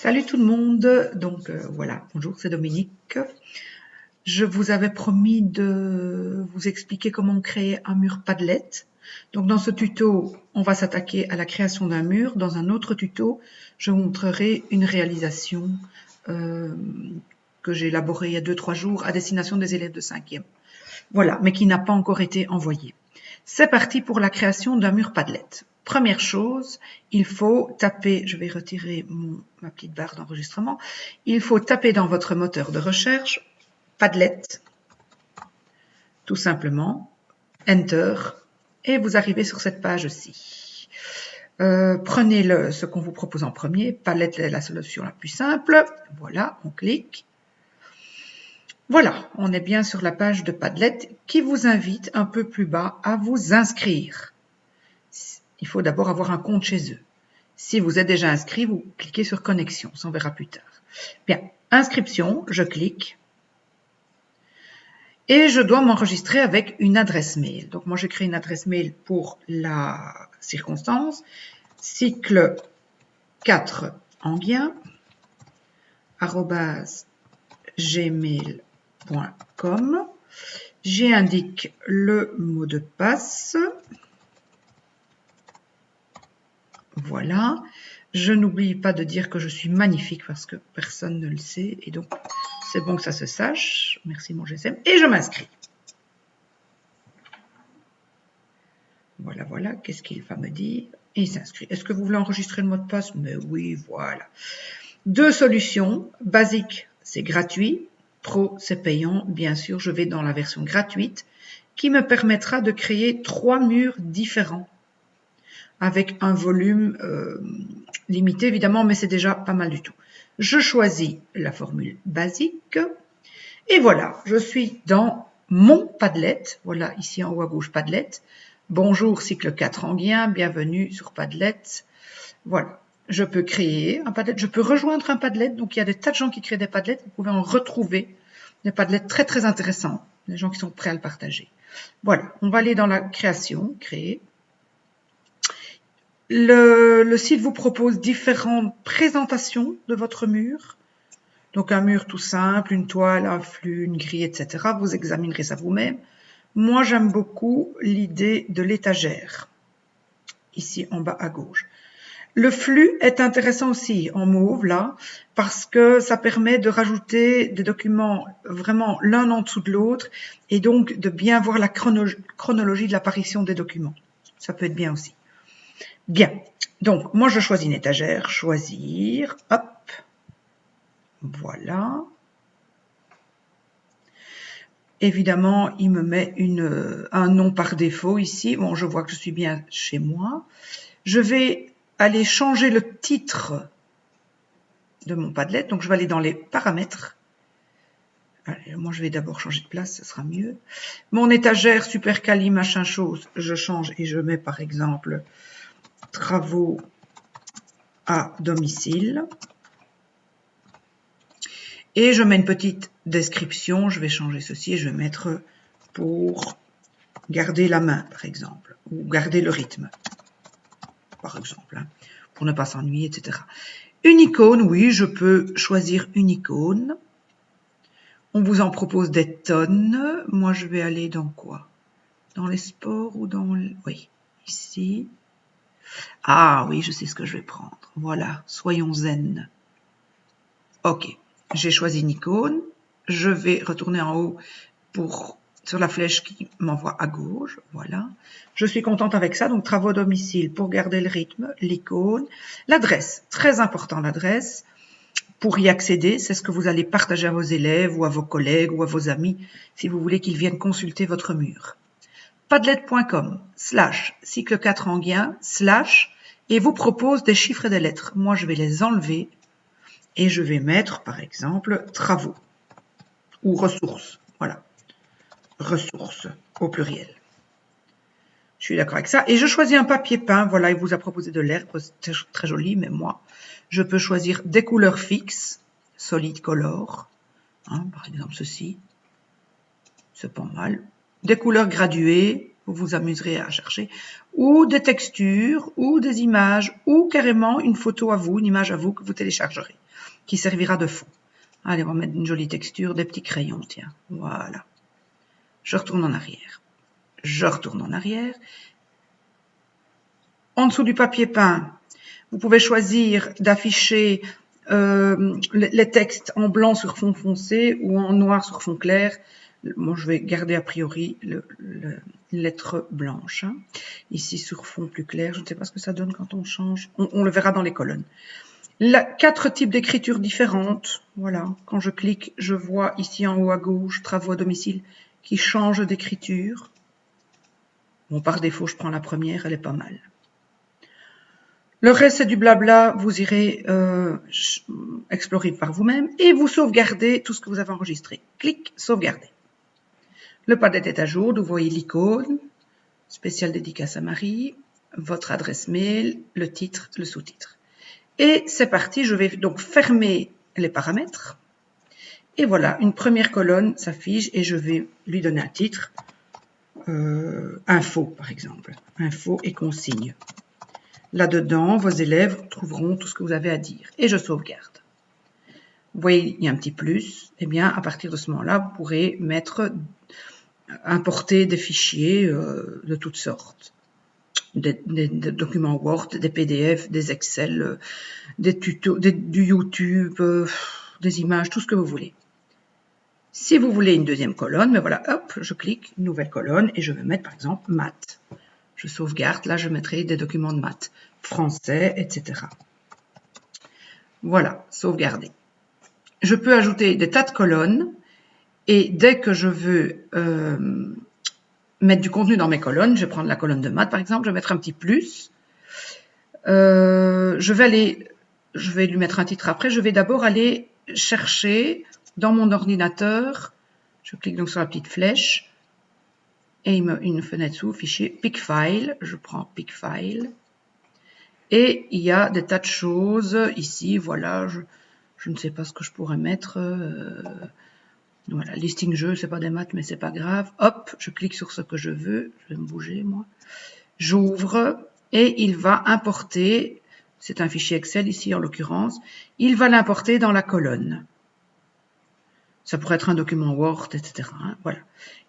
Salut tout le monde, donc voilà, bonjour, c'est Dominique. Je vous avais promis de vous expliquer comment créer un mur Padlet. Donc dans ce tuto, on va s'attaquer à la création d'un mur. Dans un autre tuto, je vous montrerai une réalisation que j'ai élaborée il y a 2-3 jours à destination des élèves de 5e. Voilà, mais qui n'a pas encore été envoyée. C'est parti pour la création d'un mur Padlet. Première chose, il faut taper, je vais retirer ma petite barre d'enregistrement, il faut taper dans votre moteur de recherche Padlet, tout simplement, Enter, et vous arrivez sur cette page-ci. Prenez ce qu'on vous propose en premier, Padlet est la solution la plus simple, voilà, on clique. Voilà, on est bien sur la page de Padlet qui vous invite un peu plus bas à vous inscrire. Il faut d'abord avoir un compte chez eux. Si vous êtes déjà inscrit, vous cliquez sur connexion, ça on verra plus tard. Bien, inscription, je clique. Et je dois m'enregistrer avec une adresse mail. Donc moi, j'ai créé une adresse mail pour la circonstance. Cycle 4 Enghien @gmail.com. J'y indique le mot de passe. Voilà. Je n'oublie pas de dire que je suis magnifique parce que personne ne le sait. Et donc, c'est bon que ça se sache. Merci mon GSM. Et je m'inscris. Voilà, voilà. Qu'est-ce qu'il va me dire? Et il s'inscrit. Est-ce que vous voulez enregistrer le mot de passe? Mais oui, voilà. Deux solutions. Basique, c'est gratuit. Pro, c'est payant. Bien sûr, je vais dans la version gratuite qui me permettra de créer 3 murs différents avec un volume limité, évidemment, mais c'est déjà pas mal du tout. Je choisis la formule basique. Et voilà, je suis dans mon Padlet. Voilà, ici en haut à gauche, Padlet. Bonjour, cycle 4 Enghien, bienvenue sur Padlet. Voilà, je peux créer un Padlet, je peux rejoindre un Padlet. Donc, il y a des tas de gens qui créent des Padlets. Vous pouvez en retrouver des Padlets très, très intéressants. Des gens qui sont prêts à le partager. Voilà, on va aller dans la création, créer. Le site vous propose différentes présentations de votre mur. Donc, un mur tout simple, une toile, un flux, une grille, etc. Vous examinerez ça vous-même. Moi, j'aime beaucoup l'idée de l'étagère, ici en bas à gauche. Le flux est intéressant aussi en mauve, là, parce que ça permet de rajouter des documents vraiment l'un en dessous de l'autre et donc de bien voir la chronologie de l'apparition des documents. Ça peut être bien aussi. Bien, donc moi je choisis une étagère, choisir, hop, voilà. Évidemment, il me met un nom par défaut ici. Bon, je vois que je suis bien chez moi. Je vais aller changer le titre de mon Padlet. Donc, je vais aller dans les paramètres. Allez, moi, je vais d'abord changer de place, ce sera mieux. Mon étagère, super quali, machin chose, je change et je mets par exemple travaux à domicile. Et je mets une petite description, je vais changer ceci et je vais mettre pour garder la main, par exemple, ou garder le rythme, par exemple, hein, pour ne pas s'ennuyer, etc. Une icône, oui, je peux choisir une icône. On vous en propose des tonnes. Moi, je vais aller dans quoi? Dans les sports ou dans... Oui, ici. Ah oui, je sais ce que je vais prendre. Voilà, soyons zen. Ok. J'ai choisi une icône, je vais retourner en haut sur la flèche qui m'envoie à gauche, voilà. Je suis contente avec ça, donc travaux domicile pour garder le rythme, l'icône, l'adresse, très important l'adresse, pour y accéder, c'est ce que vous allez partager à vos élèves ou à vos collègues ou à vos amis si vous voulez qu'ils viennent consulter votre mur. Padlet.com /cycle 4 Enghien / et vous propose des chiffres et des lettres. Moi, je vais les enlever. Et je vais mettre, par exemple, travaux ou ressources. Voilà, ressources au pluriel. Je suis d'accord avec ça. Et je choisis un papier peint. Voilà, il vous a proposé de l'herbe. C'est très joli, mais moi, je peux choisir des couleurs fixes, solid color. Hein, par exemple, ceci. C'est pas mal. Des couleurs graduées. vous vous amuserez à chercher, ou des textures, ou des images, ou carrément une photo à vous, une image à vous que vous téléchargerez, qui servira de fond. Allez, on va mettre une jolie texture, des petits crayons, tiens, voilà. Je retourne en arrière. Je retourne en arrière. En dessous du papier peint, vous pouvez choisir d'afficher les textes en blanc sur fond foncé ou en noir sur fond clair. Moi, je vais garder a priori la lettre blanche. Hein. Ici, sur fond plus clair. Je ne sais pas ce que ça donne quand on change. On le verra dans les colonnes. 4 types d'écriture différentes. Voilà. Quand je clique, je vois ici en haut à gauche, travaux à domicile, qui change d'écriture. Bon, par défaut, je prends la première, elle est pas mal. Le reste, c'est du blabla, vous irez explorer par vous-même et vous sauvegardez tout ce que vous avez enregistré. Clic, sauvegarder. Le Padlet est à jour, vous voyez l'icône, spécial dédicace à Marie, votre adresse mail, le titre, le sous-titre. Et c'est parti, je vais donc fermer les paramètres. Et voilà, une première colonne s'affiche et je vais lui donner un titre. Info, par exemple. Info et consigne. Là-dedans, vos élèves trouveront tout ce que vous avez à dire. Et je sauvegarde. Vous voyez, il y a un petit plus. Eh bien, à partir de ce moment-là, vous pourrez importer des fichiers de toutes sortes. Des documents Word, des PDF, des Excel, des tutos, du YouTube, des images, tout ce que vous voulez. Si vous voulez une deuxième colonne, mais voilà, hop, je clique, une nouvelle colonne, et je vais mettre par exemple maths. Je sauvegarde, là je mettrai des documents de maths, français, etc. Voilà, sauvegarder. Je peux ajouter des tas de colonnes, et dès que je veux mettre du contenu dans mes colonnes, je vais prendre la colonne de maths par exemple, je vais mettre un petit plus. Je vais lui mettre un titre après, je vais d'abord aller chercher dans mon ordinateur, je clique donc sur la petite flèche, et il me une fenêtre sous, fichier PicFile, je prends PicFile, et il y a des tas de choses ici, voilà, je ne sais pas ce que je pourrais mettre, voilà, listing jeu, c'est pas des maths, mais c'est pas grave, hop, je clique sur ce que je veux, je vais me bouger moi, j'ouvre, et il va importer, c'est un fichier Excel ici en l'occurrence, il va l'importer dans la colonne. Ça pourrait être un document Word, etc. Hein, voilà.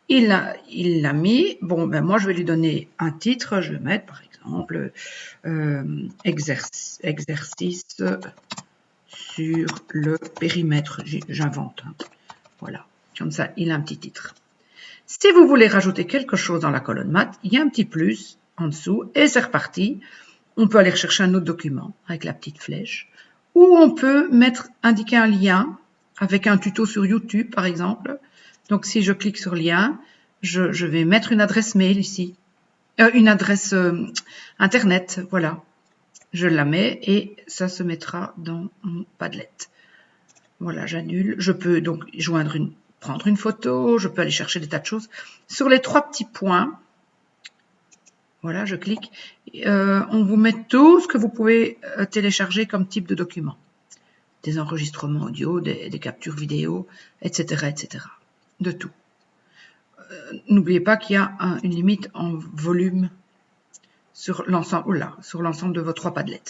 Il l'a mis. Bon, ben moi, je vais lui donner un titre. Je vais mettre, par exemple, exercice sur le périmètre. J'invente. Hein. Voilà. Comme ça, il a un petit titre. Si vous voulez rajouter quelque chose dans la colonne maths, il y a un petit plus en dessous et c'est reparti. On peut aller rechercher un autre document avec la petite flèche ou on peut indiquer un lien avec un tuto sur YouTube, par exemple. Donc, si je clique sur lien, je vais mettre une adresse mail ici. Une adresse Internet, voilà. Je la mets et ça se mettra dans mon Padlet. Voilà, j'annule. Je peux donc prendre une photo, je peux aller chercher des tas de choses. Sur les 3 petits points, voilà, je clique. On vous met tout ce que vous pouvez télécharger comme type de document. Des enregistrements audio, des captures vidéo, etc., etc. De tout. N'oubliez pas qu'il y a une limite en volume sur l'ensemble de vos 3 Padlets.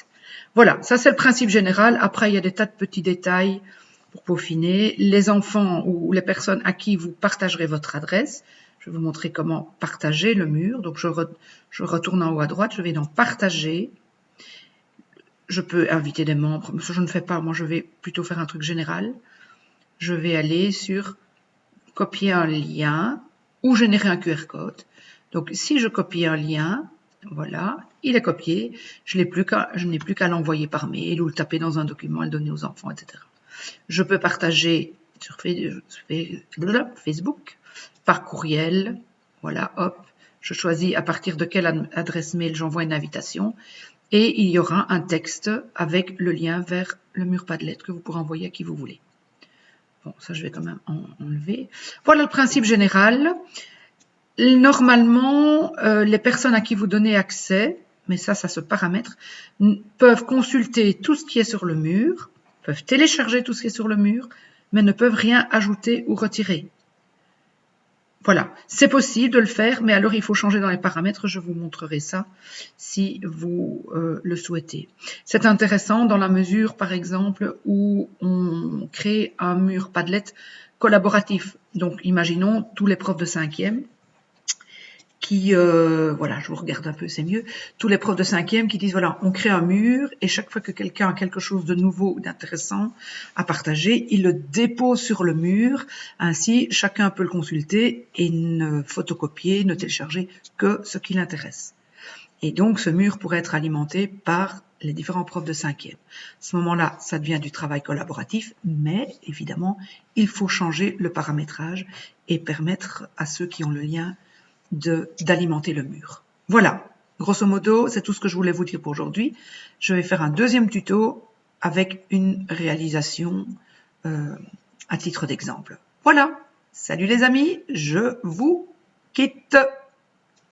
Voilà, ça c'est le principe général. Après, il y a des tas de petits détails pour peaufiner. Les enfants ou les personnes à qui vous partagerez votre adresse. Je vais vous montrer comment partager le mur. Donc, je retourne en haut à droite, je vais dans partager. Je peux inviter des membres, mais ça je ne fais pas, moi je vais plutôt faire un truc général. Je vais aller sur copier un lien ou générer un QR code. Donc si je copie un lien, voilà, il est copié, je n'ai plus qu'à l'envoyer par mail ou le taper dans un document et le donner aux enfants, etc. Je peux partager sur Facebook, par courriel, voilà, hop, je choisis à partir de quelle adresse mail j'envoie une invitation. Et il y aura un texte avec le lien vers le mur Padlet que vous pourrez envoyer à qui vous voulez. Bon, ça je vais quand même enlever. Voilà le principe général. Normalement, les personnes à qui vous donnez accès, mais ça se paramètre, peuvent consulter tout ce qui est sur le mur, peuvent télécharger tout ce qui est sur le mur, mais ne peuvent rien ajouter ou retirer. Voilà, c'est possible de le faire, mais alors il faut changer dans les paramètres. Je vous montrerai ça si vous le souhaitez. C'est intéressant dans la mesure, par exemple, où on crée un mur Padlet collaboratif. Donc, imaginons tous les profs de 5e qui, voilà, je vous regarde un peu, c'est mieux, tous les profs de 5e qui disent, voilà, on crée un mur et chaque fois que quelqu'un a quelque chose de nouveau ou d'intéressant à partager, il le dépose sur le mur, ainsi chacun peut le consulter et ne photocopier, ne télécharger que ce qui l'intéresse. Et donc, ce mur pourrait être alimenté par les différents profs de 5e. À ce moment-là, ça devient du travail collaboratif, mais évidemment, il faut changer le paramétrage et permettre à ceux qui ont le lien d'alimenter le mur. Voilà, grosso modo, c'est tout ce que je voulais vous dire pour aujourd'hui. Je vais faire un deuxième tuto avec une réalisation à titre d'exemple. Voilà, salut les amis, je vous quitte.